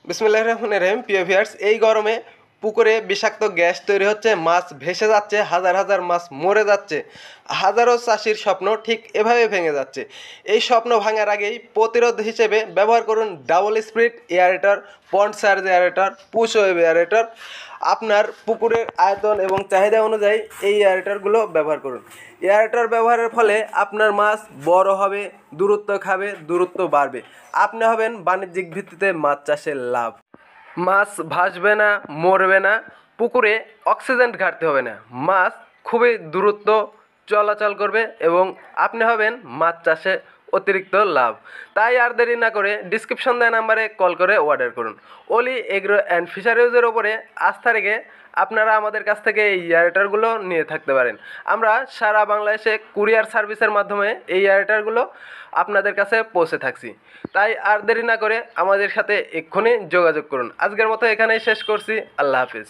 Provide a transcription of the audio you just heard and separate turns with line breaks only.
বিসমিল্লাহির রহমানির রহিম। প্রিয় ভিউয়ার্স, এই গরমে পুকুরে বিষাক্ত গ্যাস তৈরি হচ্ছে, মাছ ভেসে যাচ্ছে, হাজার হাজার মাছ মরে যাচ্ছে, হাজারো চাষির স্বপ্ন ঠিক এভাবে ভেঙে যাচ্ছে। এই স্বপ্ন ভাঙার আগেই প্রতিরোধ হিসেবে ব্যবহার করুন double speed aerator, pond surge aerator, push wave aerator. আপনার পুকুরের আয়তন এবং চাহিদা অনুযায়ী এই এয়ারেটরগুলো ব্যবহার করুন। এয়ারেটর ব্যবহারের ফলে আপনার মাছ বড় হবে, দূরত্ব খাবে, দূরত্ব বাড়বে। আপনি হবেন বাণিজ্যিক ভিত্তিতে মাছ চাষের লাভ। মাছ ভাসবে না, মরবে না, পুকুরে অক্সিজেন ঘাটতে হবে না, মাছ খুবই দূরত্ব চলাচল করবে এবং আপনি হবেন মাছ চাষে অতিরিক্ত লাভ। তাই আর দেরি না করে ডিসক্রিপশন দেওয়া নাম্বারে কল করে অর্ডার করুন। অলি এগ্রো অ্যান্ড ফিশারিজের ওপরে আস্থা রেখে আপনারা আমাদের কাছ থেকে এই এয়ারেটরগুলো নিয়ে থাকতে পারেন। আমরা সারা বাংলাদেশে কুরিয়ার সার্ভিসের মাধ্যমে এই এয়ারেটরগুলো আপনাদের কাছে পৌঁছে থাকছি। তাই আর দেরি না করে আমাদের সাথে এক্ষুনি যোগাযোগ করুন। আজকের মতো এখানেই শেষ করছি। আল্লাহ হাফিজ।